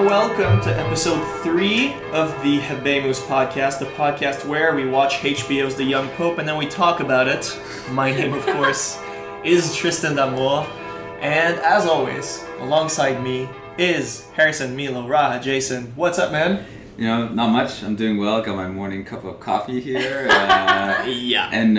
welcome to episode 3 of the Habemus Podcast, the podcast where we watch HBO's The Young Pope and then we talk about it. My name, of course, is Tristan d'Amour, and as always, alongside me is Harrison, Milo, Rahajason. What's up, man? You know, not much. I'm doing well. Got my morning cup of coffee here. Yeah. And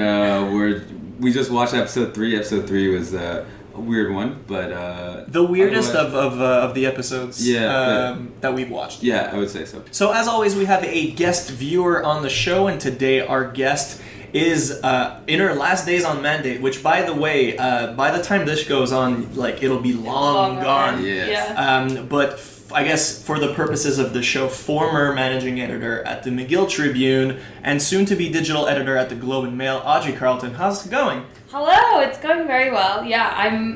we just watched episode 3. Episode 3 was a weird one, but the weirdest of the episodes yeah, that we've watched. Yeah, I would say so. So as always, we have a guest viewer on the show, and today our guest is in her last days on mandate, which, by the way, by the time this goes on, like, it'll be long gone. Yes. Yeah. But I guess for the purposes of the show, former managing editor at the McGill Tribune and soon-to-be digital editor at the Globe and Mail, Audrey Carleton. How's it going? Hello, it's going very well. Yeah,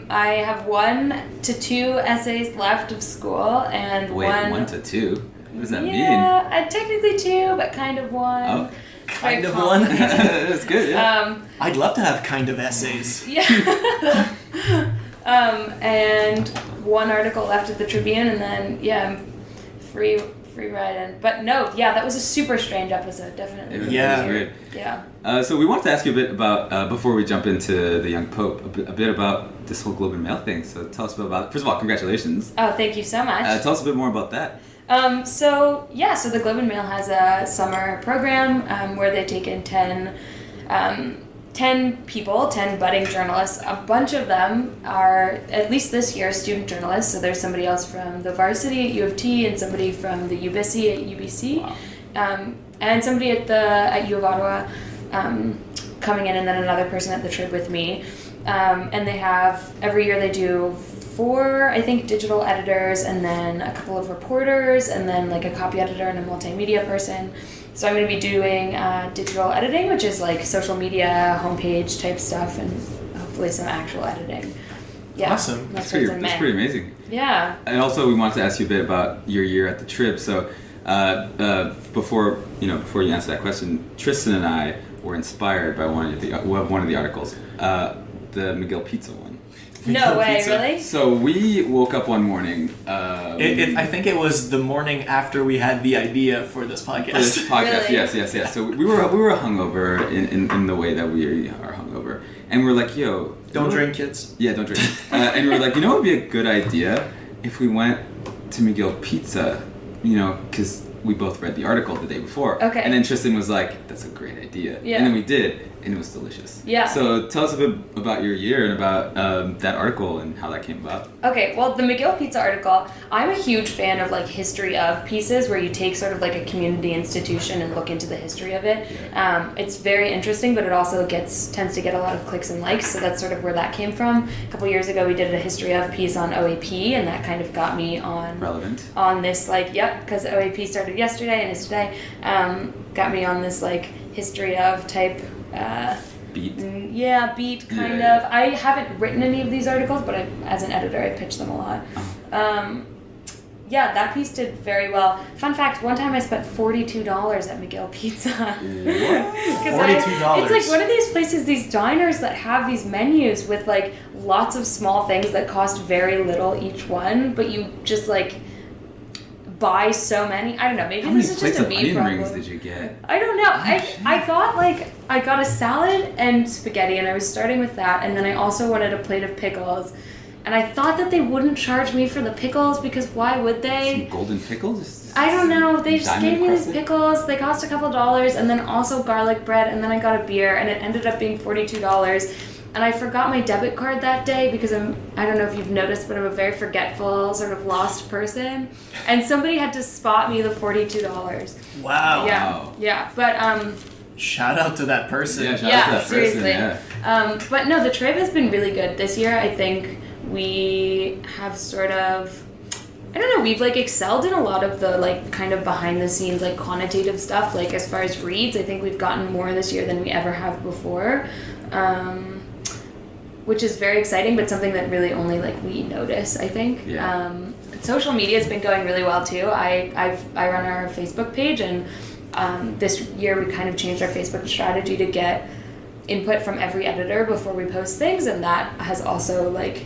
I have 1 to 2 essays left of school, and Wait, 1 to 2? What does that mean? Yeah, technically 2, but kind of 1. Oh. Kind of 1? That's good, yeah. I'd love to have kind of essays. Yeah. And 1 article left at the Tribune, and then, yeah, I'm free ride in. But no, yeah, that was a super strange episode, definitely. It was weird. Yeah. So we wanted to ask you a bit about, before we jump into The Young Pope, a bit about this whole Globe and Mail thing. So tell us a bit about it. First of all, congratulations. Oh, thank you so much. Tell us a bit more about that. So the Globe and Mail has a summer program where they take in 10 people, 10 budding journalists. A bunch of them are, at least this year, student journalists. So there's somebody else from the varsity at U of T and somebody from the UBC at UBC. Wow. And somebody at U of Ottawa coming in, and then another person at the Trib with me. And they have, every year they do 4, I think, digital editors, and then a couple of reporters, and then like a copy editor and a multimedia person. So I'm going to be doing digital editing, which is like social media, homepage type stuff, and hopefully some actual editing. Yeah, awesome. That's pretty amazing. Yeah. And also we wanted to ask you a bit about your year at the Trib. So before you answer that question, Tristan and I were inspired by one of the articles, the McGill Pizza one. No way, pizza. Really? So we woke up one morning. I think it was the morning after we had the idea for this podcast. Really? Yes. So we were hungover in the way that we are hungover, and we were like, "Yo, Don't drink, kids." Yeah, don't drink. And we were like, you know, what would be a good idea if we went to McGill Pizza, because we both read the article the day before. Okay. And then Tristan was like, "That's a great idea." Yeah. And then we did, and it was delicious. Yeah. So tell us a bit about your year and about that article and how that came about. Okay, well, the McGill Pizza article, I'm a huge fan of like history of pieces where you take sort of like a community institution and look into the history of it. Yeah. It's very interesting, but it also tends to get a lot of clicks and likes, so that's sort of where that came from. A couple years ago, we did a history of piece on OAP, and that kind of got me on this, because OAP started yesterday and is today, got me on this like history of type beat. Yeah, beat kind of. Yeah. I haven't written any of these articles, but as an editor, I pitch them a lot. Yeah, that piece did very well. Fun fact, one time I spent $42 at McGill Pizza. What? $42? It's like one of these places, these diners that have these menus with like lots of small things that cost very little each one, but you just like buy so many. I don't know, maybe this is just a me problem. How many plates of onion rings did you get? I don't know. I got a salad and spaghetti, and I was starting with that, and then I also wanted a plate of pickles. And I thought that they wouldn't charge me for the pickles, because why would they? Some golden pickles? I don't know. They just gave me these crusted pickles. They cost a couple dollars, and then also garlic bread, and then I got a beer, and it ended up being $42. And I forgot my debit card that day because I don't know if you've noticed, but I'm a very forgetful, sort of lost person. And somebody had to spot me the $42. Wow. Yeah. But shout out to that person. Yeah, shout out to that seriously. person, yeah. But no, the Trib has been really good this year. I think we have sort of, I don't know, we've like excelled in a lot of the like kind of behind the scenes like quantitative stuff. Like as far as reads, I think we've gotten more this year than we ever have before. Which is very exciting, but something that really only like we notice, I think. Yeah. Social media has been going really well too. I run our Facebook page, and this year we kind of changed our Facebook strategy to get input from every editor before we post things, and that has also like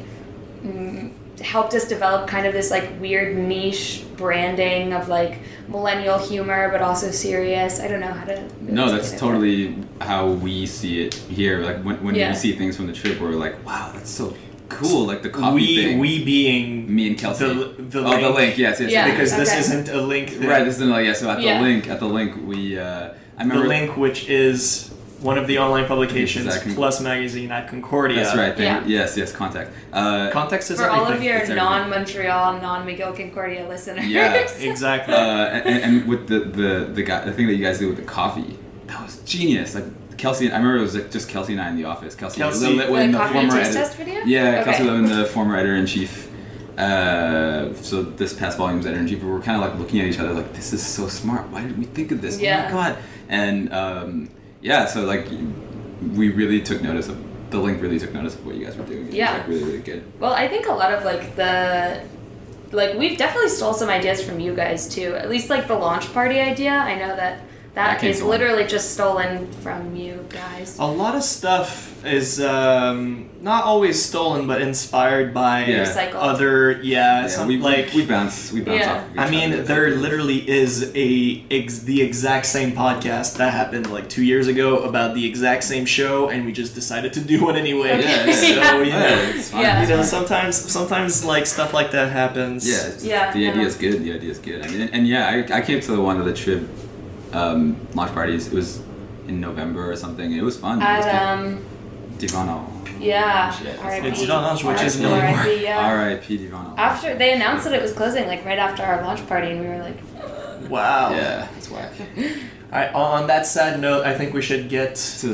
helped us develop kind of this like weird niche branding of like millennial humor, but also serious. I don't know how to. No, that's totally how we see it here. Like when we see things from the trip, we're like, wow, that's so cool. Like the coffee thing. We being me and Kelsey. The link. The link. Yes. Yeah. Because this isn't a link thing. Right. This isn't like So at the link, we. I remember the link, which is one of the online publications plus magazine at Concordia. That's right. Yes. Contact. Context is for everything. all of your non-Montreal, non-McGill Concordia listeners. Yeah, exactly. And with the thing that you guys did with the coffee, that was genius. Like Kelsey, I remember it was like just Kelsey and I in the office. Kelsey the coffee taste test video. Yeah, Kelsey Lewin, the former editor-in-chief. So this past volume's editor-in-chief, we were kind of like looking at each other like, this is so smart. Why didn't we think of this? Yeah. Oh my god. And so like we really took notice of the link. Really took notice of what you guys were doing. It was like really, really good. Well, I think a lot of like we've definitely stole some ideas from you guys too. At least like the launch party idea. I know that is literally just stolen from you guys. A lot of stuff is not always stolen, but inspired by other. We bounce off of each I mean, other. there literally is the exact same podcast that happened like 2 years ago about the exact same show, and we just decided to do it anyway. Okay. So it's fine. Yeah. you know, sometimes like stuff like that happens. The idea is good. The idea is good. I mean, and I came to one of the trip launch parties. It was in November or something. It was fun. Divano. Yeah. It's Divano, which is no more. R.I.P. Divano. After they announced that it was closing, like right after our launch party, and we were like, wow. Yeah, it's whack. Alright, on that sad note, I think we should get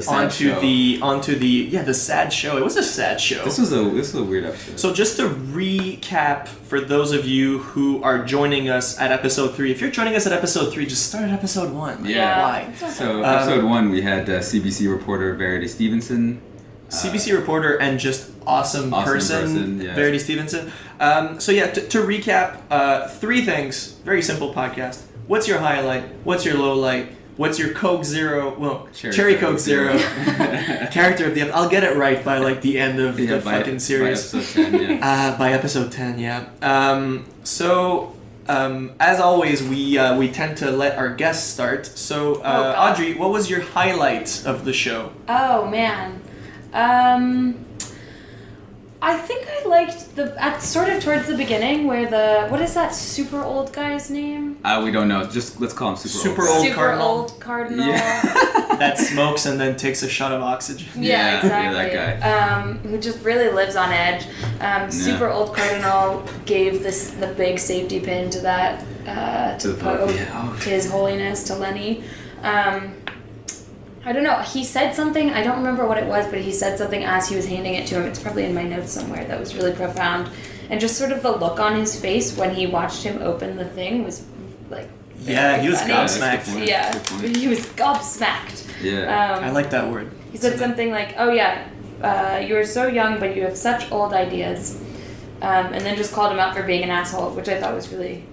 onto the sad show. It was a sad show. This was a weird episode. So just to recap for those of you who are joining us at episode 3, if you're joining us at episode 3, just start at episode 1. Yeah. Why? So episode 1, we had CBC reporter Verity Stevenson. CBC reporter and just awesome person Verity Stevenson. To recap, 3 things. Very simple podcast. What's your highlight? What's your low light? What's your Coke Zero? Well, Cherry Coke Zero. Character of the episode. I'll get it right by like the end of the fucking series. By episode 10, yeah. By episode 10, yeah. As always, we tend to let our guests start. So, Audrey, what was your highlight of the show? oh man. I think I liked sort of towards the beginning where what is that super old guy's name? We don't know. Just let's call him super old. Super old Cardinal. Yeah. That smokes and then takes a shot of oxygen. Yeah, exactly. Yeah, that guy. Who just really lives on edge. Super old Cardinal gave the big safety pin to that to the Pope, to His Holiness, to Lenny. I don't know. He said something. I don't remember what it was, but he said something as he was handing it to him. It's probably in my notes somewhere. That was really profound, and just sort of the look on his face when he watched him open the thing was like. Yeah, he was funny. gobsmacked. Yeah, he was gobsmacked. Yeah. I like that word. He said something like, "Oh yeah, you are so young, but you have such old ideas," and then just called him out for being an asshole, which I thought was really.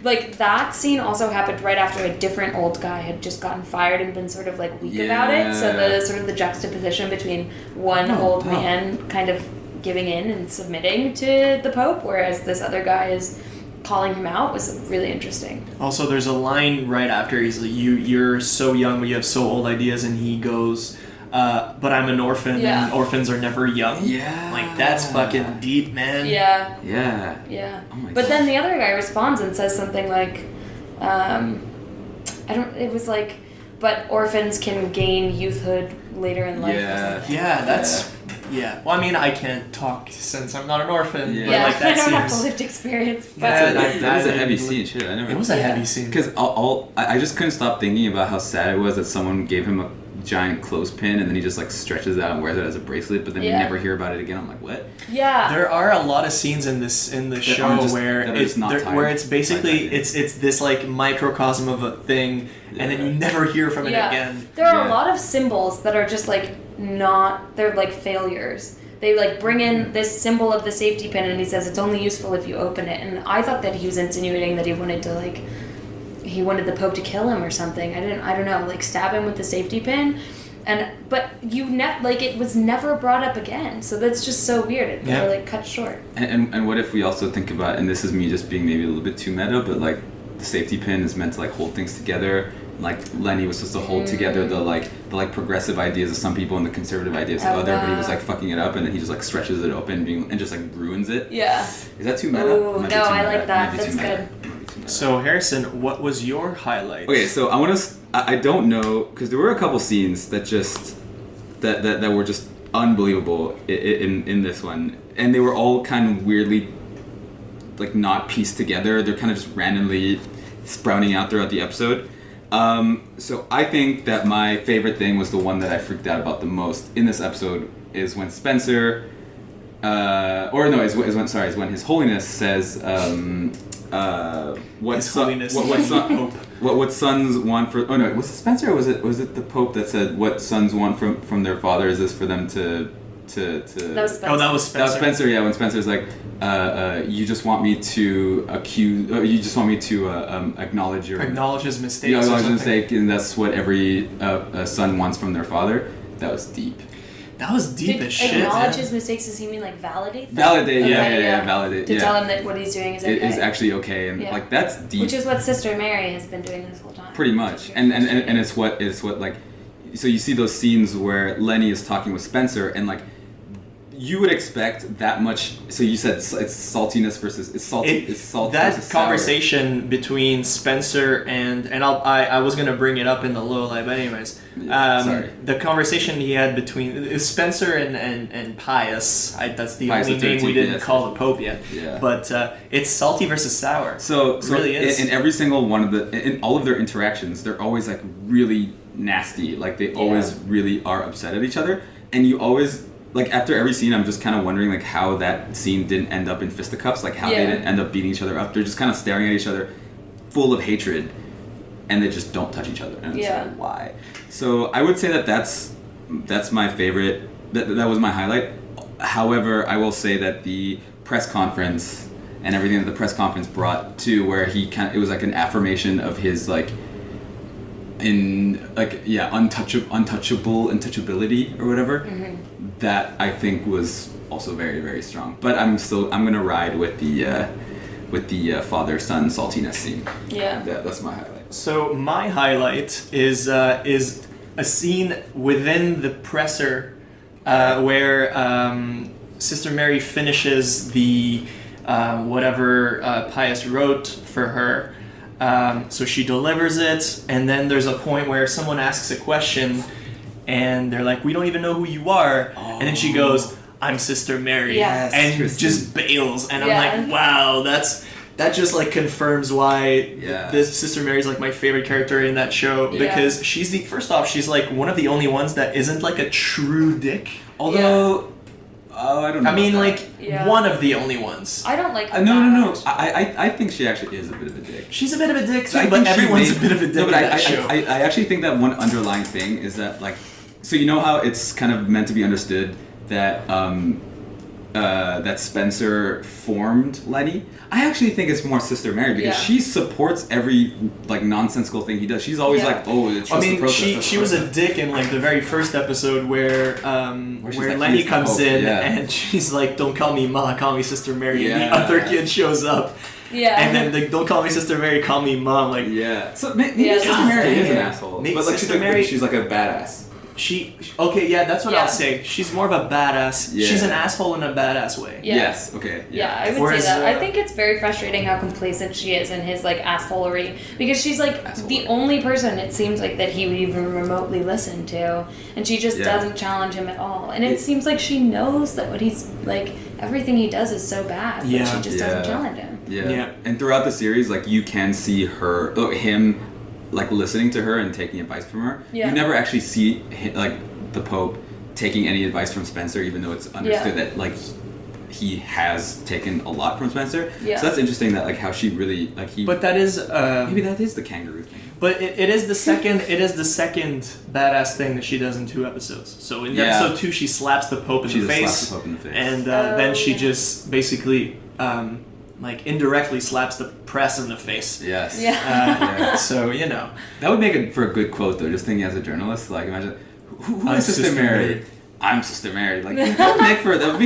Like, that scene also happened right after a different old guy had just gotten fired and been sort of, like, weak about it. So the juxtaposition between one old man kind of giving in and submitting to the Pope, whereas this other guy is calling him out, was really interesting. Also, there's a line right after he's like, you're so young, but you have so old ideas, and he goes, but I'm an orphan, and orphans are never young. Yeah. Like, that's fucking deep, man. Yeah. Yeah. Yeah. Oh my but then the other guy responds and says something like, it was like, but orphans can gain youthhood later in life or something. Yeah, that's... Yeah. Well, I mean, I can't talk since I'm not an orphan. Yeah. But like, that I don't seems... have the lived experience. But That was a heavy scene, shit. It was a heavy scene. Because I just couldn't stop thinking about how sad it was that someone gave him a giant clothespin and then he just like stretches it out and wears it as a bracelet, but then we never hear about it again. I'm like, what? Yeah. There are a lot of scenes in the show where it's basically it's this like microcosm of a thing, and then you never hear from it again. There are a lot of symbols that are just like they're like failures. They like bring in this symbol of the safety pin and he says it's only useful if you open it, and I thought that he was insinuating that he wanted the Pope to kill him or something. I don't know, like stab him with the safety pin. But it was never brought up again, so that's just so weird. It Yeah. really cut short. And what if we also think about, and this is me just being maybe a little bit too meta, but like the safety pin is meant to like hold things together. Like Lenny was supposed to hold together the progressive ideas of some people and the conservative ideas of other, but he was like fucking it up, and then he just like stretches it open and just like ruins it. Yeah. Is that too meta? Ooh, no, I like that. That's good. So Harrison, what was your highlight? Okay, so I don't know, because there were a couple scenes that just that were just unbelievable in this one, and they were all kind of weirdly like not pieced together. They're kind of just randomly sprouting out throughout the episode. So I think that my favorite thing was the one that I freaked out about the most in this episode is when Spencer, is when His Holiness says, what sons want for? Oh no, was it Spencer or was it the Pope that said what sons want from their father is this for them to That was Spencer. Oh, that was Spencer. That was Spencer. Yeah, when Spencer's like, you just want me to acknowledge his mistakes. Yeah, acknowledge his mistake, and that's what every son wants from their father. That was deep. That was deep as shit. Acknowledge his mistakes, does he mean like validate them? Validate, Okay, yeah, validate. To tell him that what he's doing is okay. It is actually okay, and like that's deep. Which is what Sister Mary has been doing this whole time. Pretty much, and it's what like, so you see those scenes where Lenny is talking with Spencer, and like, you would expect that much. So you said it's saltiness versus it's salt that versus conversation sour. between Spencer and I was gonna bring it up in the low light, but anyways, sorry. The conversation he had between Spencer and Pius. That's the Pius only the name we 13th, didn't yes. call the Pope yet. Yeah. But it's salty versus sour. So it really is. In every single one of in all of their interactions, they're always like really nasty. Like they always really are upset at each other, and you always. Like, after every scene, I'm just kind of wondering, like, how that scene didn't end up in fisticuffs, like, how they didn't end up beating each other up. They're just kind of staring at each other, full of hatred, and they just don't touch each other. And it's like, why? So, I would say that's my favorite, that was my highlight. However, I will say that the press conference and everything that the press conference brought to, where it was like an affirmation of his, like, untouchability or whatever. Mm-hmm. That I think was also very, very strong. But I'm gonna ride with the father-son saltiness scene. Yeah. That's my highlight. So my highlight is a scene within the presser where Sister Mary finishes the whatever Pius wrote for her. So she delivers it, and then there's a point where someone asks a question, and they're like, "We don't even know who you are," and then she goes, "I'm Sister Mary," and Tristan. just bails, and I'm like, "Wow, that just like confirms why this Sister Mary's like my favorite character in that show because she's she's like one of the only ones that isn't like a true dick, although." I don't know. I mean, one of the only ones. I don't like her. No. I think she actually is a bit of a dick. She's a bit of a dick too, but everyone's a bit of a dick in that show. I actually think that one underlying thing is that, like, so you know how it's kind of meant to be understood that that Spencer formed Lenny? I actually think it's more Sister Mary because she supports every like nonsensical thing he does. She's always like, "Oh, it's just the process." she was a dick in like the very first episode where like, Lenny comes in and she's like, "Don't call me Ma, call me Sister Mary," and the other kid shows up. Yeah. And then "Don't call me Sister Mary, call me Mom." Like So maybe Sister Mary is an asshole, but like she's like a badass. That's what I'll say. She's more of a badass. Yeah. She's an asshole in a badass way. Yeah. Yes, okay. Yeah, I would say that. I think it's very frustrating how complacent she is in his like assholery because she's like the only person it seems like that he would even remotely listen to, and she just doesn't challenge him at all. And it seems like she knows that what he's like everything he does is so bad, but she just doesn't challenge him. Yeah. And throughout the series, like you can see him like listening to her and taking advice from her. You never actually see like the Pope taking any advice from Spencer, even though it's understood that like he has taken a lot from Spencer. So that's interesting that like how she really like he. But that is maybe that is the kangaroo thing. But it is the second badass thing that she does in 2 episodes. So in episode 2, she slaps the Pope in the face, and then she just basically. Like indirectly slaps the press in the face. Yes. So that would make it for a good quote though. Just thinking as a journalist, like imagine Who is Sister Mary? I'm Sister Mary. Like, that would make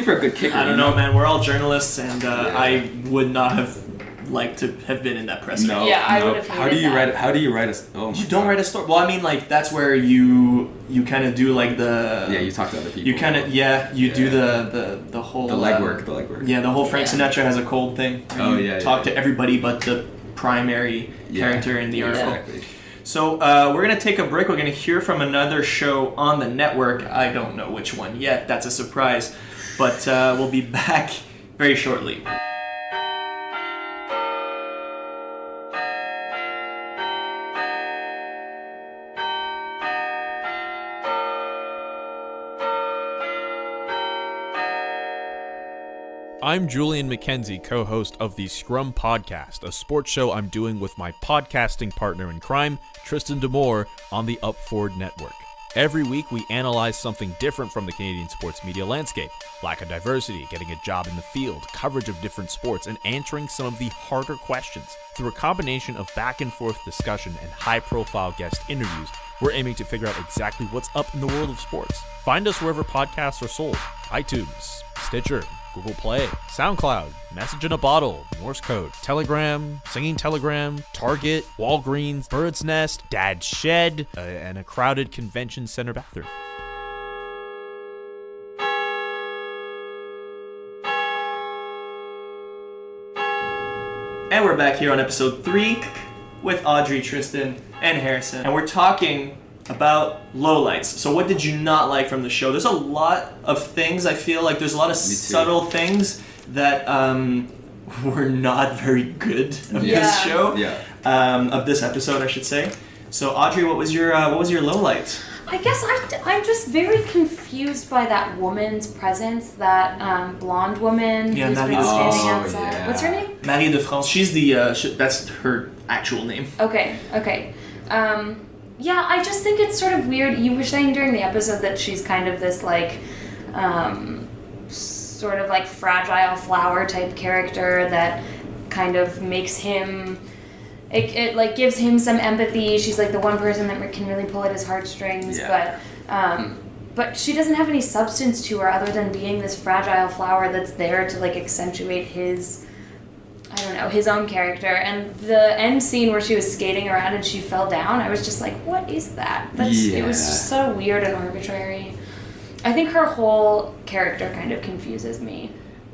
for a good kicker. I don't know, man. We're all journalists, and I would not have liked to have been in that press. No, yeah, I would have. How do you write? How do you write a? Oh, you don't write a story. Well, I mean, like that's where you kind of do like the. Yeah, you talk to other people. You kind of do the whole. The legwork. Yeah, the whole Frank Sinatra has a cold thing. Talk to everybody but the primary character in the article. Exactly. So we're going to take a break. We're going to hear from another show on the network. I don't know which one yet. That's a surprise. But we'll be back very shortly. I'm Julian McKenzie, co-host of the Scrum Podcast, a sports show I'm doing with my podcasting partner in crime, Tristan D'Amour, on the Up4 Network. Every week, we analyze something different from the Canadian sports media landscape. Lack of diversity, getting a job in the field, coverage of different sports, and answering some of the harder questions. Through a combination of back-and-forth discussion and high-profile guest interviews, we're aiming to figure out exactly what's up in the world of sports. Find us wherever podcasts are sold. iTunes, Stitcher, Google Play, SoundCloud, Message in a Bottle, Morse Code, Telegram, Singing Telegram, Target, Walgreens, Bird's Nest, Dad's Shed, and a crowded convention center bathroom. And we're back here on episode 3 with Audrey, Tristan, and Harrison. And we're talking about lowlights. So what did you not like from the show? There's a lot of things, I feel like there's a lot of subtle things that were not very good of this show. Yeah. Of this episode, I should say. So Audrey, what was your lowlight? I guess I'm just very confused by that woman's presence, that blonde woman who's been standing outside. Yeah. What's her name? Marie de France. She's the that's her actual name. Okay. Yeah, I just think it's sort of weird. You were saying during the episode that she's kind of this like sort of like fragile flower type character that kind of makes him it like gives him some empathy. She's like the one person that can really pull at his heartstrings, but she doesn't have any substance to her other than being this fragile flower that's there to like accentuate his, I don't know, his own character. And the end scene where she was skating around and she fell down, I was just like, what is that? It was just so weird and arbitrary. I think her whole character kind of confuses me.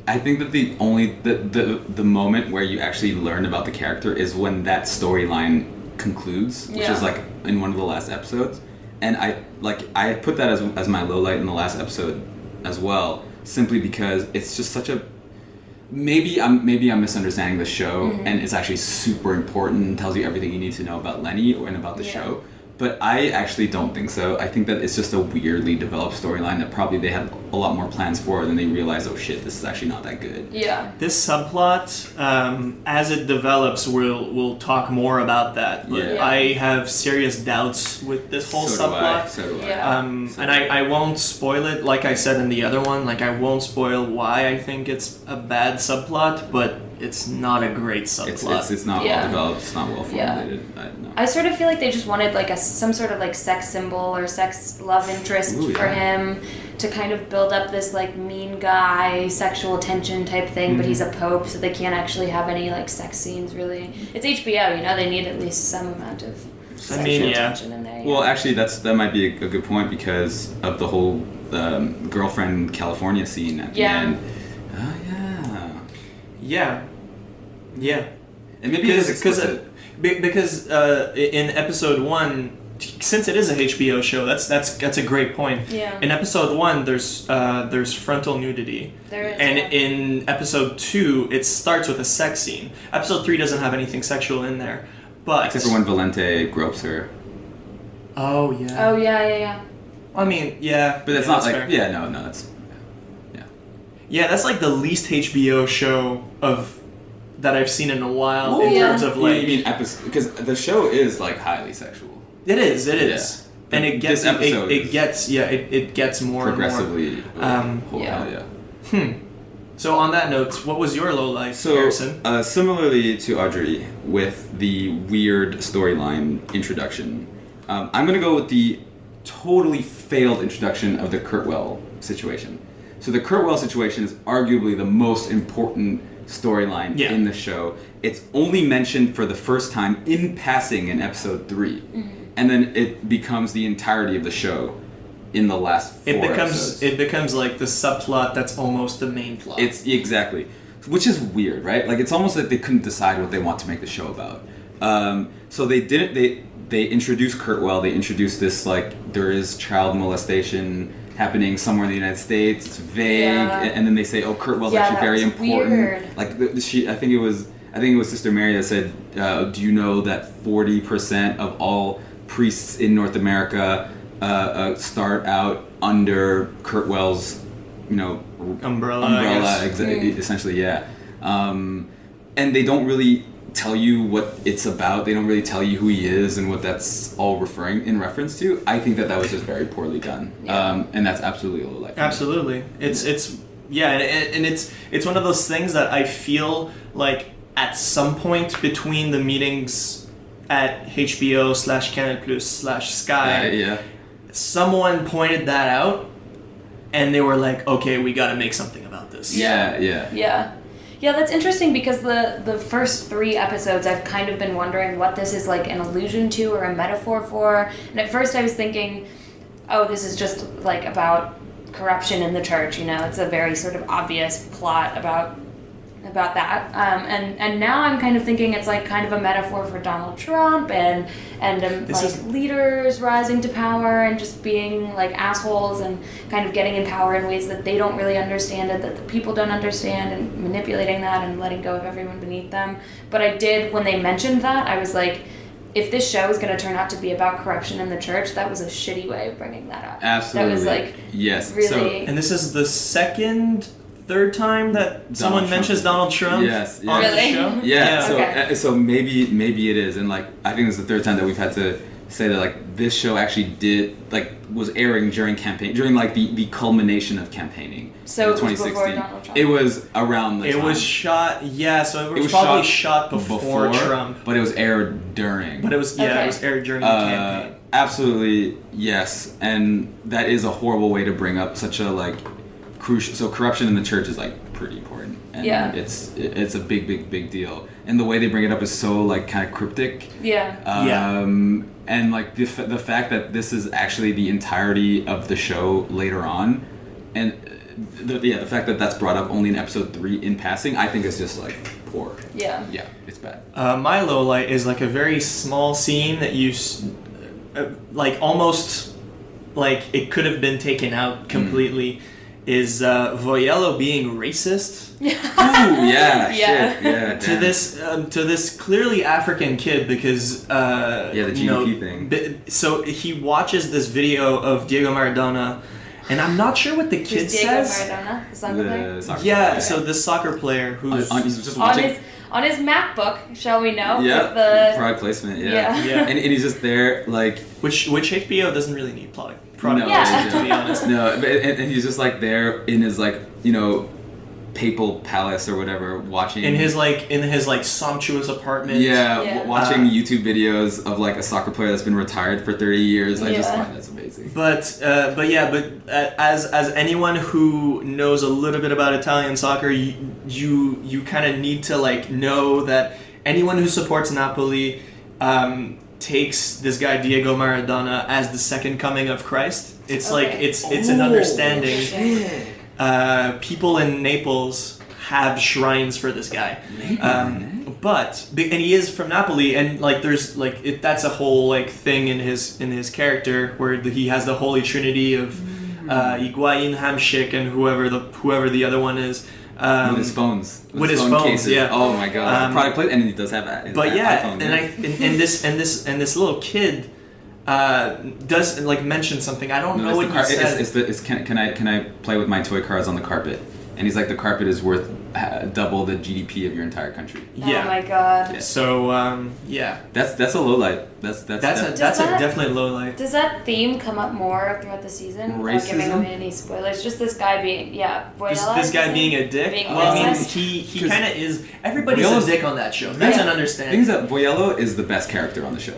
I think that the moment where you actually learn about the character is when that storyline concludes, which is like in one of the last episodes. And I put that as my low light in the last episode as well, simply because it's just such a maybe I'm misunderstanding the show, and it's actually super important and tells you everything you need to know about Lenny and about the show. But I actually don't think so. I think that it's just a weirdly developed storyline that probably they had a lot more plans for, and then they realized, oh shit, this is actually not that good. Yeah. This subplot, as it develops, we'll talk more about that. But I have serious doubts with this whole subplot. So do I. Yeah. And I won't spoil it, like I said in the other one. Like, I won't spoil why I think it's a bad subplot, but it's not a great subplot. It's not well developed. It's not well formulated. I sort of feel like they just wanted like some sort of like sex symbol or sex love interest for him to kind of build up this like mean guy sexual tension type thing, but he's a pope, so they can't actually have any like sex scenes really. It's HBO, you know, they need at least some amount of sexual tension in there. Well, actually, that might be a good point because of the whole girlfriend California scene at the end. Oh yeah. Yeah. And maybe because in episode 1, since it is a HBO show, that's a great point. Yeah. In episode 1, there's frontal nudity. There is. And in episode 2, it starts with a sex scene. Episode 3 doesn't have anything sexual in there, but except for when Valente gropes her. Oh yeah. Oh yeah. I mean, yeah. But that's not like fair. that's Yeah, that's like the least HBO show that I've seen in a while in terms of like. You mean episode? Because the show is like highly sexual. It is, Yeah. and it gets it gets more progressively. And more. So on that note, what was your low light, Harrison? Similarly to Audrey, with the weird storyline introduction, I'm gonna go with the totally failed introduction of the Kurtwell situation. So the Kurtwell situation is arguably the most important storyline in the show. It's only mentioned for the first time in passing in episode 3. And then it becomes the entirety of the show in the last 4 episodes. It becomes like the subplot that's almost the main plot. It's exactly, which is weird, right? Like it's almost like they couldn't decide what they want to make the show about. So they didn't. They introduced Kurtwell. They introduced this like there is child molestation happening somewhere in the United States. It's vague, and then they say, "Oh, Kurtwell's actually very important." Weird. Like I think it was Sister Mary that said, "Do you know that 40% of all priests in North America start out under Kurtwell's, umbrella essentially, yeah." And they don't really tell you what it's about. They don't really tell you who he is and what that's all in reference to. I think that was just very poorly done, and that's absolutely a low light. Absolutely, it's one of those things that I feel like at some point between the meetings at HBO/Canal+/Sky, someone pointed that out, and they were like, "Okay, we got to make something about this." Yeah, that's interesting because the first 3 episodes I've kind of been wondering what this is like an allusion to or a metaphor for. And at first I was thinking, oh, this is just like about corruption in the church, It's a very sort of obvious plot about that. And now I'm kind of thinking it's like kind of a metaphor for Donald Trump and leaders rising to power and just being like assholes and kind of getting in power in ways that they don't really understand it, that the people don't understand, and manipulating that and letting go of everyone beneath them. But I did, when they mentioned that, I was like, if this show is going to turn out to be about corruption in the church, that was a shitty way of bringing that up. Absolutely. That was like, yes. really... And this is the third time that someone mentions Donald Trump on the show? Yeah, so maybe it is, and like I think this is the 3rd time that we've had to say that like this show actually was airing during like the culmination of campaigning. So in 2016. It was before Donald Trump. It was around the time. It was shot, so it was probably shot before Trump. But it was aired during. But it was aired during the campaign. Absolutely, yes, and that is a horrible way to bring up such a like crucial. So corruption in the church is like pretty important, and it's a big deal. And the way they bring it up is so like kind of cryptic. And like the fact that this is actually the entirety of the show later on, and the fact that that's brought up only in episode 3 in passing, I think is just like poor. Yeah, it's bad. Milo is like a very small scene that you like almost like it could have been taken out completely. Is Voyello being racist? Shit, to this clearly African kid because the GDP thing. So he watches this video of Diego Maradona, and I'm not sure what the kid says. Diego Maradona, the soccer player. So the soccer player who's he's just watching on his MacBook, shall we know? Yeah, with the product placement. And he's just there like which HBO doesn't really need product no, placement, to be honest. No, and he's just like there in his like papal palace or whatever, watching in his sumptuous apartment. Watching YouTube videos of like a soccer player that's been retired for 30 years. I just find that's amazing. But as anyone who knows a little bit about Italian soccer, you kind of need to like know that anyone who supports Napoli takes this guy Diego Maradona as the second coming of Christ. It's it's an understanding. People in Naples have shrines for this guy, and he is from Napoli, and like there's like that's a whole like thing in his character where he has the Holy Trinity of Higuain, Hamšík, and whoever the other one is. With his phones. With his phones, cases. yeah. Oh my god. Product plate, and he does have that. But yeah, iPhone, and this little kid does like mention something. I don't know what he says. Can I play with my toy cars on the carpet? And he's like, the carpet is worth double the GDP of your entire country. Yeah. Oh my god. Yeah. So that's a low light. That's definitely a low light. Does that theme come up more throughout the season? Racism? Without giving away any spoilers. Just this guy being this guy being a dick. He kind of is. Everybody's a dick on that show. That's an understanding. The thing is that Voyello is the best character on the show.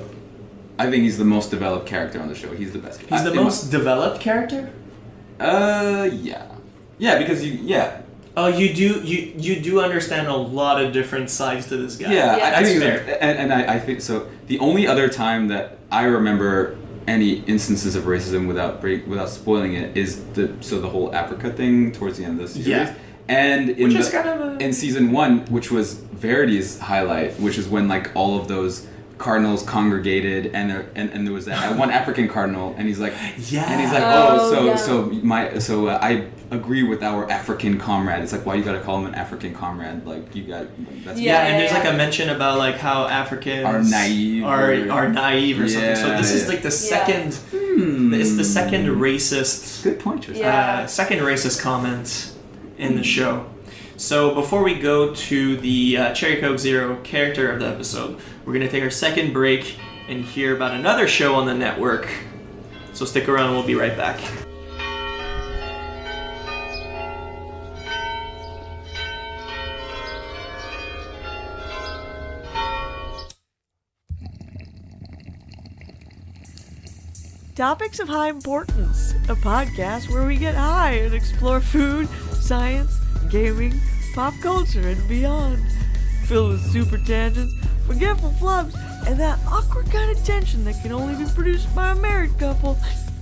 I think he's the most developed character on the show. He's the best. He's the most developed character? Yeah. Yeah, because Oh, you do understand a lot of different sides to this guy. Yeah, I think fair. And I think so. The only other time that I remember any instances of racism without spoiling it is the whole Africa thing towards the end of the series. Yeah. And in season 1, which was Verity's highlight, which is when like all of those cardinals congregated and there was that one African cardinal and he's like I agree with our African comrade. It's like, why you gotta call him an African comrade? Like you got that's and there's like a mention about like how Africans are naive are naive or something. So this is like the second it's the second racist good point, Tristan. second racist comment in the show. So before we go to the Cherry Coke Zero character of the episode, we're going to take our second break and hear about another show on the network. So stick around, we'll be right back. Topics of High Importance, a podcast where we get high and explore food, science, gaming, pop culture, and beyond. Filled with super tangents, forgetful flubs, and that awkward kind of tension that can only be produced by a married couple.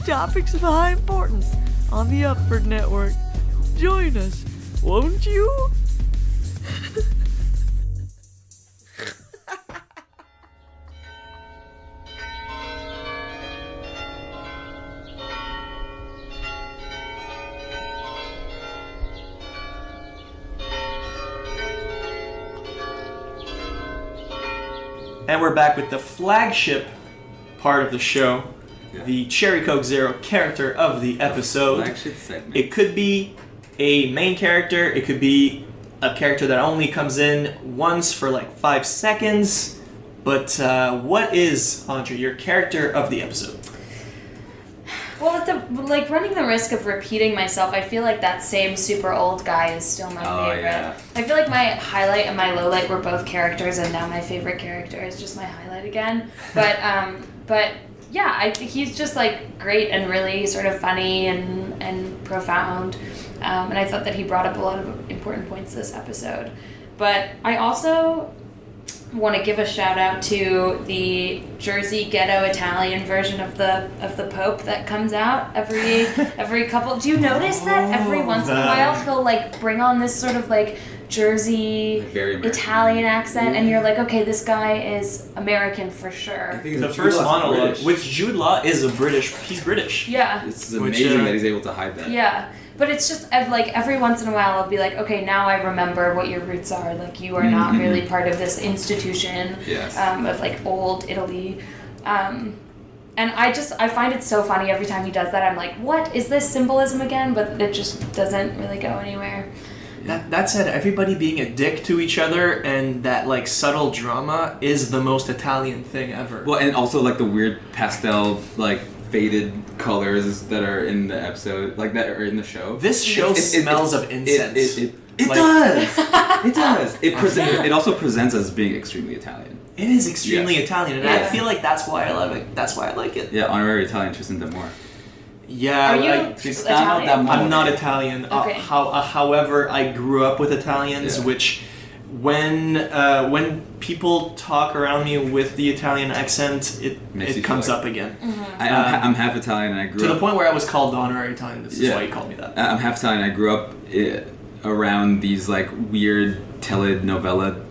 Topics of High Importance on the Upford Network. Join us, won't you? And we're back with the flagship part of the show, the Cherry Coke Zero character of the episode. Flagship segment. It could be a main character, it could be a character that only comes in once for like 5 seconds. But what is, Audrey, your character of the episode? Well, running the risk of repeating myself, I feel like that same super old guy is still my favorite. Yeah. I feel like my highlight and my lowlight were both characters, and now my favorite character is just my highlight again. But yeah, I think he's just like great and really sort of funny and profound. And I thought that he brought up a lot of important points this episode. But I also want to give a shout out to the Jersey Ghetto Italian version of the Pope that comes out every couple. Do you notice that every once in a while he'll like bring on this sort of like Jersey Italian accent, and you're like, okay, this guy is American for sure. The first monologue, which Jude Law is he's British. Yeah. It's amazing that he's able to hide that. Yeah. But it's just, like, every once in a while I'll be like, okay, now I remember what your roots are. Like, you are not really part of this institution of, like, old Italy. And I find it so funny every time he does that. I'm like, what? Is this symbolism again? But it just doesn't really go anywhere. That said, everybody being a dick to each other and that, like, subtle drama is the most Italian thing ever. Well, and also, like, the weird pastel, like, faded colors that are in the episode, like that are in the show. This show smells of incense. It does. It does. It also presents as being extremely Italian. It is extremely Italian, and I feel like that's why I love it. That's why I like it. Yeah, honorary Italian Tristan D'Amour. Yeah, are you Italian? I'm not Italian. Okay. However, I grew up with Italians, which when people talk around me with the Italian accent, it comes up again. Mm-hmm. I'm half Italian, and I grew up... To the point where I was called honorary Italian. This is why you called me that. I'm half Italian. I grew up around these like weird telenovela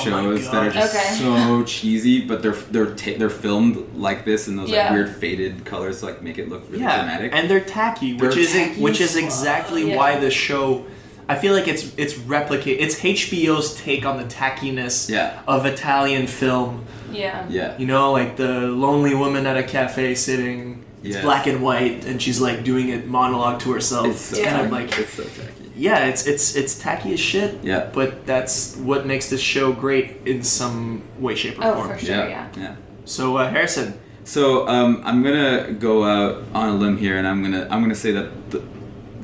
shows that are just so cheesy, but they're filmed like this in those like weird faded colors to like make it look really dramatic. And they're tacky, which is exactly why the show... I feel like it's HBO's take on the tackiness of Italian film. Yeah. Yeah. You know, like the lonely woman at a cafe sitting. It's black and white, and she's like doing a monologue to herself. It's kind of like it's so tacky. Yeah, it's tacky as shit. Yeah. But that's what makes this show great in some way, shape, or form. Oh, for sure. Yeah. So Harrison. So I'm gonna go out on a limb here, and I'm gonna say that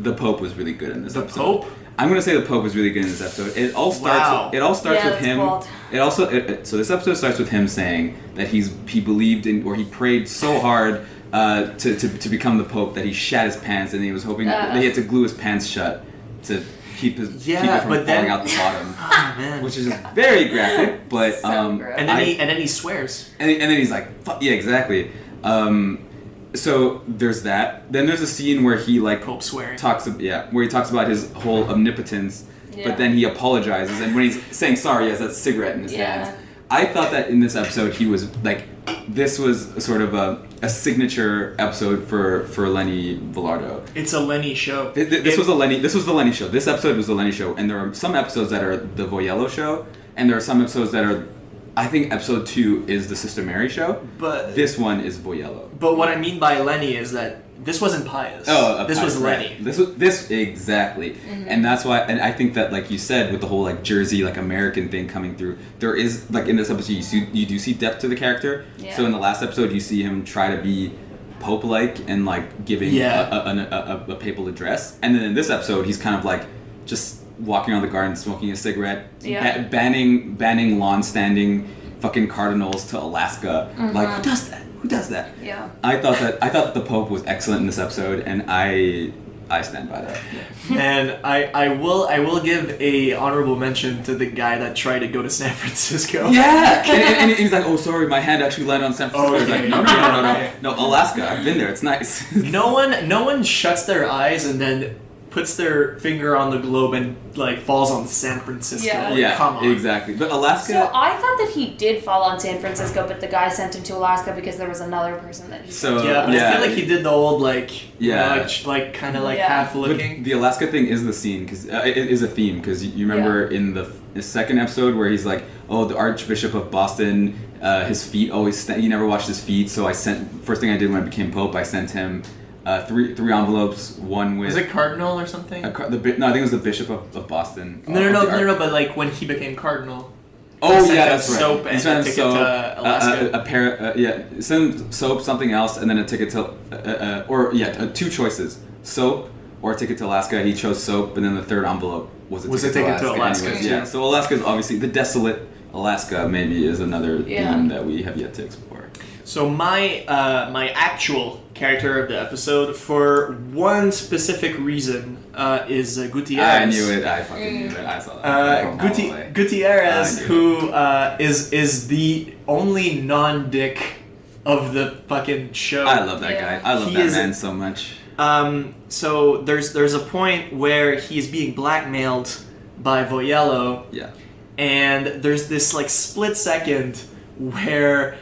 the Pope was really good in this episode. The Pope? I'm gonna say the Pope was really good in this episode. It all starts. Wow. It all starts Yeah, with that's him. bold. So this episode starts with him saying that he believed in, or he prayed so hard to become the Pope that he shat his pants, and he was hoping that he had to glue his pants shut to keep it from falling out the bottom. Oh, man. Which is very graphic, but So gross. And then he swears. and then he's like, fuck, yeah, exactly. So there's that. Then there's a scene where he like Pope swearing. where he talks about his whole omnipotence, Yeah. but then he apologizes, and when he's saying sorry, he has that cigarette in his Yeah. hands. I thought that in this episode he was like, this was sort of a signature episode for Lenny Velardo. It's a Lenny show. This was the Lenny show. This episode was the Lenny show, and there are some episodes that are the Voyello show, and there are some episodes that are, I think episode 2 is the Sister Mary show, But this one is Voyello. But what I mean by Lenny is that this wasn't Pius. This was Lenny. This exactly, and that's why. And I think that, like you said, with the whole like Jersey, like American thing coming through, there is like in this episode you do see depth to the character. Yeah. So in the last episode, you see him try to be Pope-like and like giving a papal address, and then in this episode, he's kind of like just walking around the garden, smoking a cigarette, banning lawn standing fucking cardinals to Alaska. Like, who does that? Who does that? Yeah. I thought the Pope was excellent in this episode, and I stand by that. And I will give a honorable mention to the guy that tried to go to San Francisco. Yeah, and he's like, "Oh, sorry, my hand actually landed on San Francisco." He's like, no, Alaska. I've been there. It's nice. No one shuts their eyes and then puts their finger on the globe and like falls on San Francisco. Yeah. Like, Yeah, come on. exactly. But Alaska. So I thought that he did fall on San Francisco, but the guy sent him to Alaska because there was another person that he sent. Yeah, but I feel like he did the old like Yeah. like kind of like Yeah. half But looking. the Alaska thing is the scene because it is a theme because you remember in the second episode where he's like, "Oh, the Archbishop of Boston, his feet always he never washed his feet, so first thing I did when I became Pope, I sent him three envelopes, one with Was it Cardinal or something? no, I think it was the Bishop of Boston. No, but like when he became Cardinal. Oh Sent yeah, him that's right. soap and He sent a him ticket soap, to Alaska. send him soap, something else, and then a ticket to, two choices: soap or a ticket to Alaska. He chose soap, and then the third envelope was a ticket to Alaska. Anyways, yeah, so Alaska is obviously the desolate Alaska. Maybe is another Yeah. theme that we have yet to explore. So my actual character of the episode, for one specific reason, is Gutierrez. I knew it. I fucking knew it. I saw that. Gutierrez, I knew who is the only non-dick of the fucking show. I love that Yeah. guy. I love He that is- man so much. So there's a point where he's being blackmailed by Voyello, Yeah. and there's this like split second where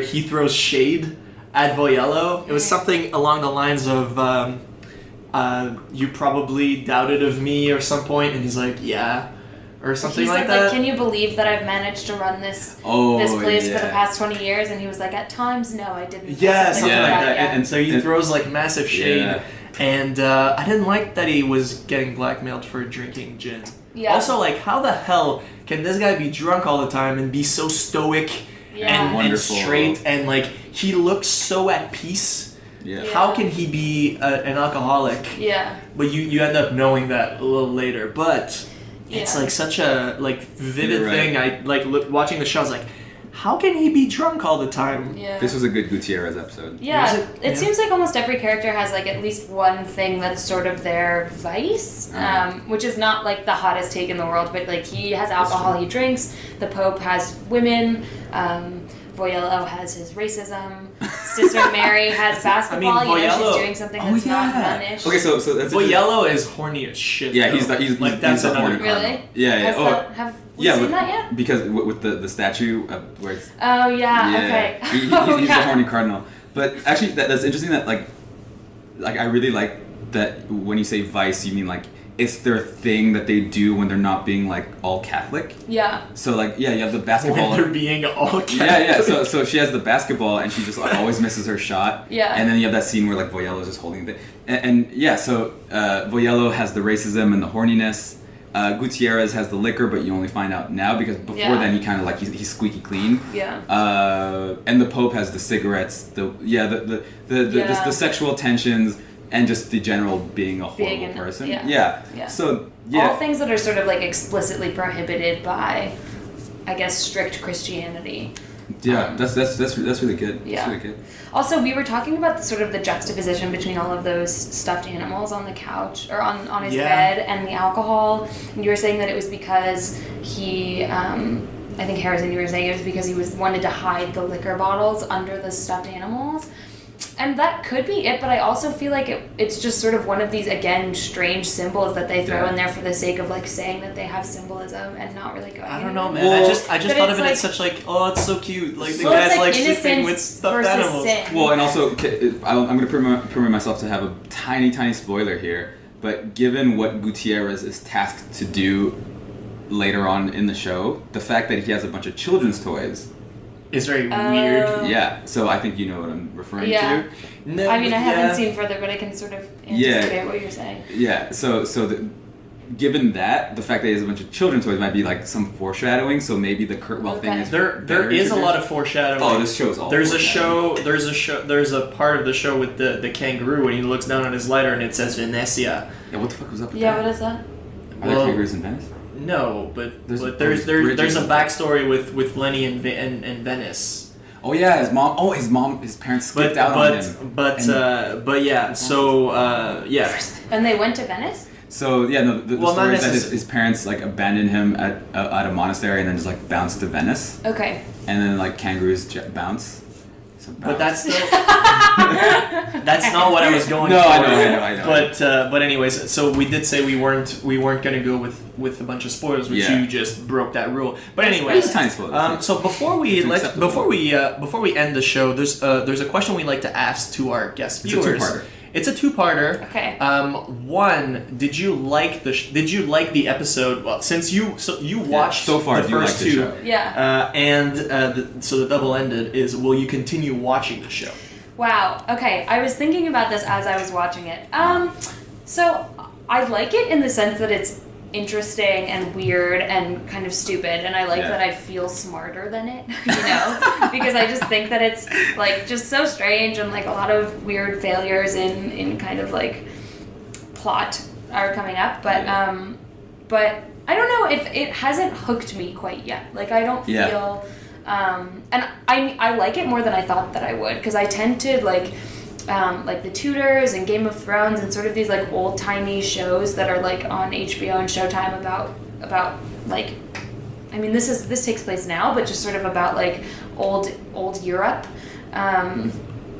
he throws shade at Voyello. It was something along the lines of you probably doubted of me or some point, and he's like, yeah, or something He's like that. can you believe that I've managed to run this Oh, place for yeah. the past 20 years? And he was like, at times, no, I didn't. Yeah, Or something Yeah. like that. yeah. And so he And- throws like massive shade. Yeah. And I didn't like that he was getting blackmailed for drinking gin. Yeah. Also, like, how the hell can this guy be drunk all the time and be so stoic Yeah. and Wonderful. straight, and like he looks so at peace? Yeah. Yeah. How can he be an alcoholic? Yeah. But you end up knowing that a little later. But it's Yeah. like such a like vivid You're right. thing. I like watching the show. I was like, how can he be drunk all the time? Yeah. This was a good Gutierrez episode. Yeah, Was it? it Yeah. seems like almost every character has like at least one thing that's sort of their vice, which is not like the hottest take in the world, but like he has alcohol, he drinks. The Pope has women. Voyello has his racism. Sister Mary has basketball. Voyello- She's doing something that's not nunish. Okay, so that's Voyello is horny as shit. Yeah, though. he's like he's that's a another. horny Really? cardinal. Yeah, Has yeah. that- have we seen that yet? Because with the statue where it's Oh yeah. Okay. he's Oh, a yeah. horny cardinal. But actually, that's interesting. That like I really like that when you say vice, you mean like it's their thing that they do when they're not being like all Catholic. Yeah. So like you have the basketball. When they're being all Yeah. So she has the basketball and she just like, always misses her shot. Yeah. And then you have that scene where like Voyello's just holding it. And yeah, so Voyello has the racism and the horniness. Gutierrez has the liquor, but you only find out now because before Yeah. then he kind of like he's squeaky clean. Yeah. And the Pope has the cigarettes. The Yeah. sexual tensions. and just the general being a horrible person. Yeah. So all things that are sort of like explicitly prohibited by, I guess, strict Christianity. Yeah, that's really good. Yeah. That's really good. Also, we were talking about the juxtaposition between all of those stuffed animals on the couch or on his bed and the alcohol. And you were saying that it was because he, I think Harrison, you were saying it was because he wanted to hide the liquor bottles under the stuffed animals. And that could be it, but I also feel like it's just sort of one of these, again, strange symbols that they throw in there for the sake of, like, saying that they have symbolism and not really going I don't anywhere. know, man. Well, I just thought of it as such, like, oh, it's so cute. Like, the Well, guy's, it's like, innocence sleeping with stuffed versus animals. sin. Well, and also, I'm going to permit myself to have a tiny spoiler here, but given what Gutierrez is tasked to do later on in the show, the fact that he has a bunch of children's toys is very weird. Yeah, so I think you know what I'm referring to. No, I mean, I haven't seen further, but I can sort of anticipate what you're saying. Yeah, given that, the fact that he has a bunch of children's toys might be like some foreshadowing, so maybe the Kurtwell thing is There is a lot of foreshadowing. Oh, this show's all There's a part of the show with the kangaroo when he looks down on his lighter and it says Venecia. Yeah, what the fuck was up with Yeah, that? what is that? Are there kangaroos in Venice? No, but there's bridges a and backstory with Lenny and Venice. Oh yeah, his parents skipped out on him. But yeah, so yeah. And they went to Venice? So yeah, no, the story is that necessarily. his parents like abandoned him at a monastery and then just like bounced to Venice. Okay. And then like kangaroos bounce. So But that's still that's not what I was going No, for. I know. But anyways, so we did say we weren't gonna go with a bunch of spoilers, which you just broke that rule. But anyways, It's tiny spoilers. so before we It's acceptable. before we end the show, there's a question we like to ask to our guest It's a viewers. two-parter. It's a two-parter. Okay. One, did you like the episode? Well, since you watched so far, the do you first like the two, show? Yeah. so the double-ended is, will you continue watching the show? Wow. Okay. I was thinking about this as I was watching it. So I like it in the sense that it's interesting and weird and kind of stupid, and I like that I feel smarter than it, because I just think that it's like just so strange and like a lot of weird failures in kind of like plot are coming up, but I don't know if it hasn't hooked me quite yet. Like I don't feel and I like it more than I thought that I would, because I tend to like The Tudors and Game of Thrones and sort of these like old-timey shows that are like on HBO and Showtime about like, I mean this takes place now, but just sort of about like old Europe.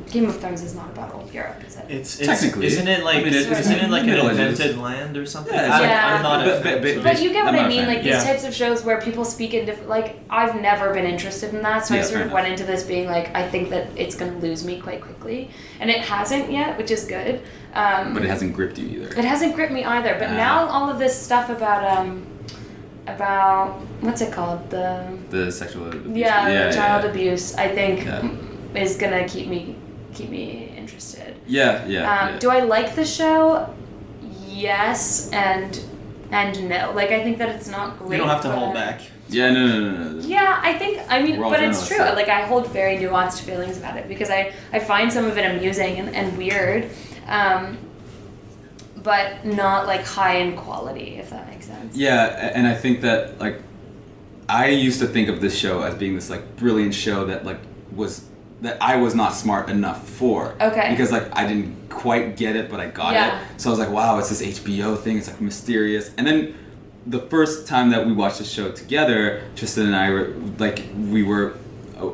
Game of Thrones is not about old Europe, is it? It's Technically. isn't it like isn't it like an Middle Ages. invented land or something? Yeah, I'm not a but- But you get what I'm not I a mean, fan. like these types of shows where people speak in different, like I've never been interested in that, so I Yeah, sort fair of enough. went into this being like, I think that it's going to lose me quite quickly, and it hasn't yet, which is good. But it hasn't gripped you either. It hasn't gripped me either, but now all of this stuff about what's it called, The sexual abuse. child abuse, I think Yeah. is gonna keep me interested. Yeah. Do I like the show? Yes and no. Like I think that it's not great. You don't have to but- hold back. Yeah, no. Yeah, I mean, We're all but it's journalists, true. so- Like I hold very nuanced feelings about it because I find some of it amusing and weird, but not like high in quality, if that makes sense. Yeah, and I think that like I used to think of this show as being this like brilliant show that like that I was not smart enough for. Okay. Because like I didn't quite get it, but I got Yeah. it. So I was like, wow, it's this HBO thing. It's like mysterious. And then the first time that we watched the show together, Tristan and I were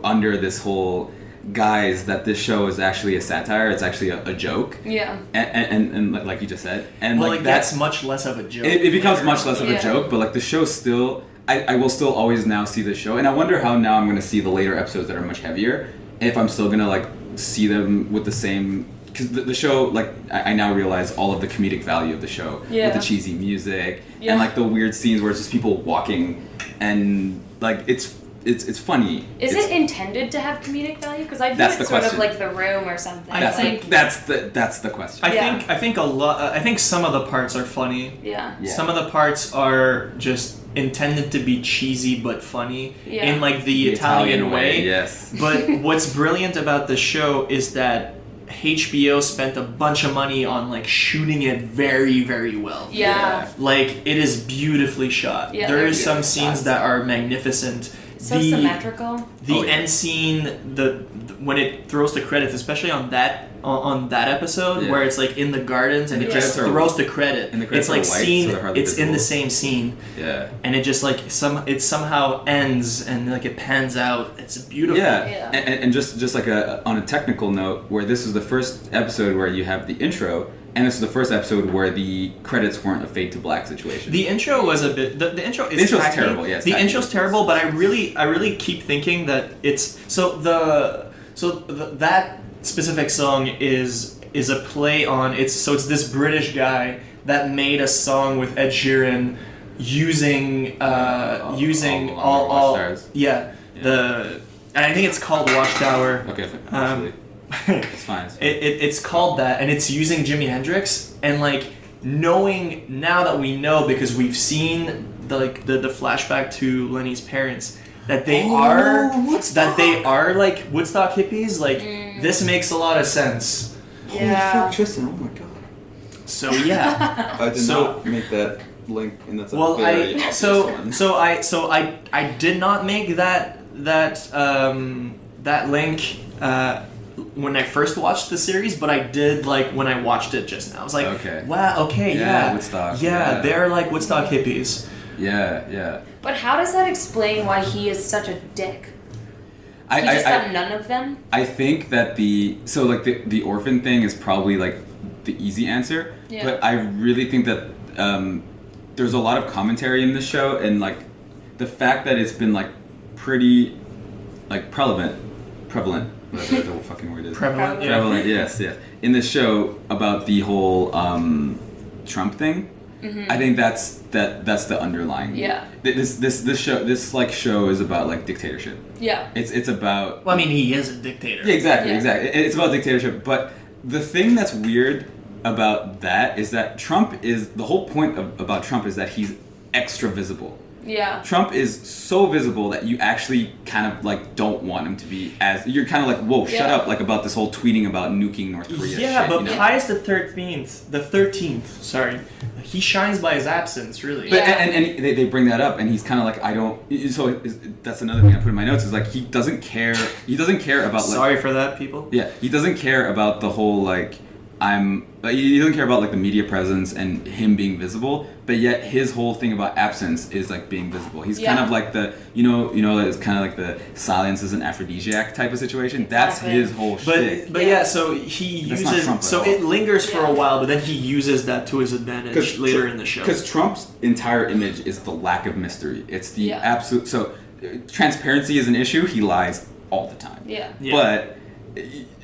under this whole guise that this show is actually a satire. It's actually a joke. Yeah. And like you just said, and Well, like like that's much less of a joke. it becomes much less of a Yeah. joke, but like the show still, I will still always now see the show, and I wonder how now I'm going to see the later episodes that are much heavier, if I'm still going to like see them with the same, because the show, like I now realize all of the comedic value of the show, Yeah. with the cheesy music, Yeah. and like the weird scenes where it's just people walking, and like it's funny. Is it intended to have comedic value? Because I view That's it the sort of question. like The Room or something. That's the question. I think I think some of the parts are funny. Yeah. Yeah. Some of the parts are just intended to be cheesy but funny Yeah. in like the Italian way. Yes. But what's brilliant about the show is that HBO spent a bunch of money on like shooting it very, very well. Yeah. Like it is beautifully shot. Yeah, There they're are some beautiful scenes shots. that are magnificent. So symmetrical. The end scene, the when it throws the credits, especially on that episode where it's like in the gardens and And it the just credits are- throws the credit. and the It's credits like are white, seen. so they're hardly It's in the visible. same scene, Yeah. and it just like it somehow ends and like it pans out. It's beautiful. Yeah, Yeah. And just like on a technical note, where this is the first episode where you have the intro, and this is the first episode where the credits weren't a fade to black situation. The intro was a bit. The intro is The intro's tacky. terrible, yes, The tacky. intro's terrible, but I really keep thinking that it's that specific song is a play on it's this British guy that made a song with Ed Sheeran using all Watchtowers. and I think it's called Watchtower. Okay, Um, actually, it's fine. It's fine. It's called that, and it's using Jimi Hendrix, and like knowing now that we know because we've seen the flashback to Lenny's parents that they are like Woodstock hippies. Like this makes a lot of sense. Yeah. Tristan! Oh my god. So yeah. I did So- not make that link, and that's a Well, very I obvious one. I did not make that link when I first watched the series, but I did like when I watched it just now. I was like, Okay. wow, okay, yeah, Woodstock, yeah, yeah. they're like Woodstock hippies. Yeah. But how does that explain why he is such a dick? He just got none of them? I think that the orphan thing is probably like the easy answer, Yeah. but I really think that there's a lot of commentary in this show, and like the fact that it's been like pretty like prevalent, whatever the fucking word is. Prevalent, yeah. Prevalent, yes, in this show about the whole Trump thing. I think that's the underlying. Yeah. This show is about like dictatorship. Yeah. It's about. Well, I mean, he is a dictator. Yeah, exactly. Yeah. It's about dictatorship, but the thing that's weird about that is that the whole point about Trump is that he's extra visible. Yeah. Trump is so visible that you actually kind of like don't want him to be as you're kind of like, whoa, shut Yeah. up, like about this whole tweeting about nuking North Korea. Yeah, shit, but you know? Pius the 13th, sorry, he shines by his absence, really. But Yeah. and they bring that up, and he's kind of like, I don't. So that's another thing I put in my notes is like he doesn't care. He doesn't care about. Sorry for that, people. Yeah, he doesn't care about the whole like he doesn't care about like the media presence and him being visible, but yet his whole thing about absence is like being visible. He's kind Yeah. of like the it's kind of like the silence is an aphrodisiac type of situation. That's Exactly. his whole shit. But yeah, so he That's not uses Trump at so all. it lingers for Yeah. a while, but then he uses that to his advantage later in the show. Because Trump's entire image is the lack of mystery. It's the Yeah. absolute. So transparency is an issue. He lies all the time. Yeah. Yeah. But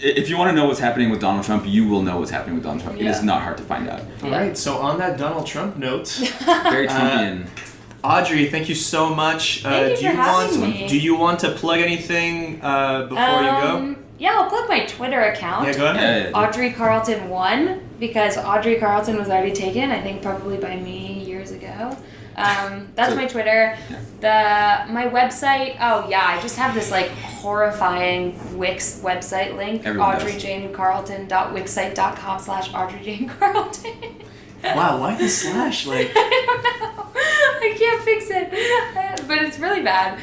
if you want to know what's happening with Donald Trump, you will know what's happening with Donald Trump. It Yeah. is not hard to find out. All Yeah. right, so on that Donald Trump note, Very Trumpian. Audrey, thank you so much. Thank you for having me. Do you want to plug anything before you go? Yeah, I'll plug my Twitter account. Yeah, go ahead. Yeah. Audrey Carleton 1, because Audrey Carleton was already taken, I think probably by me years ago. That's So- my Twitter. My website, I just have this like horrifying Wix website link, Everyone does. audreyjanecarleton.wixsite.com/audreyjanecarleton. Wow, why the slash? Like, I don't know. I can't fix it. But it's really bad.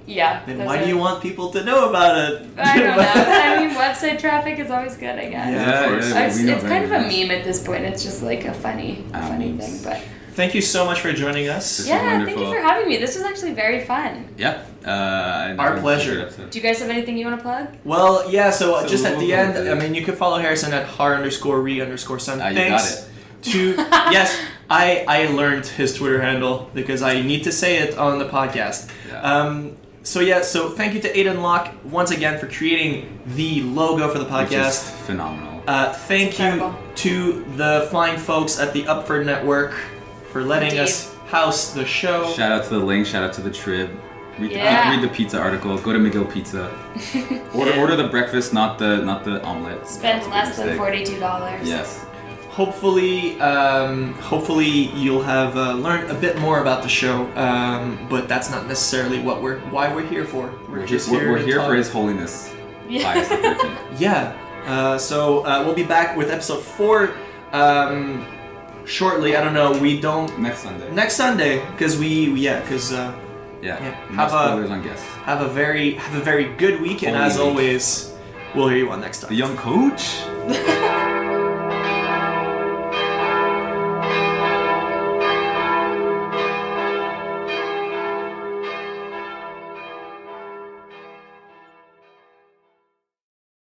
Yeah. then those why are- do you want people to know about it? I don't know. I mean, website traffic is always good, I guess. Yeah, of course. It's, we know it's kind of a better. meme at this point. It's just like a funny Memes. thing. But Thank you so much for joining us. This is yeah, thank you wonderful. for having me. This was actually very fun. Yeah. Our pleasure. Do you guys have anything you want to plug? Well, yeah, so just at the we'll end, go with I it. mean, you can follow Harrison at har_re_son. You Thanks got it. to, yes, I learned his Twitter handle because I need to say it on the podcast. Yeah. So thank you to Aiden Locke once again for creating the logo for the Which is podcast. phenomenal. Thank It's you incredible. to the fine folks at the Upford Network for letting Indeed. us house the show. Shout out to the link. Shout out to the Trib. Read the pizza article. Go to McGill Pizza. Order the breakfast, not the omelet. Spend That's a less big than mistake. $42. Yes. Hopefully you'll have learned a bit more about the show, but that's not necessarily why we're here for. We're just here. We're to here talk. for His Holiness. Yeah. Pius the 13th. Yeah, So we'll be back with episode 4 shortly. I don't know. We don't Next Sunday. next Sunday because Yeah. Yeah. No spoilers on guests. have a very good week, and Holy as week. always, we'll hear you on next time. The young coach.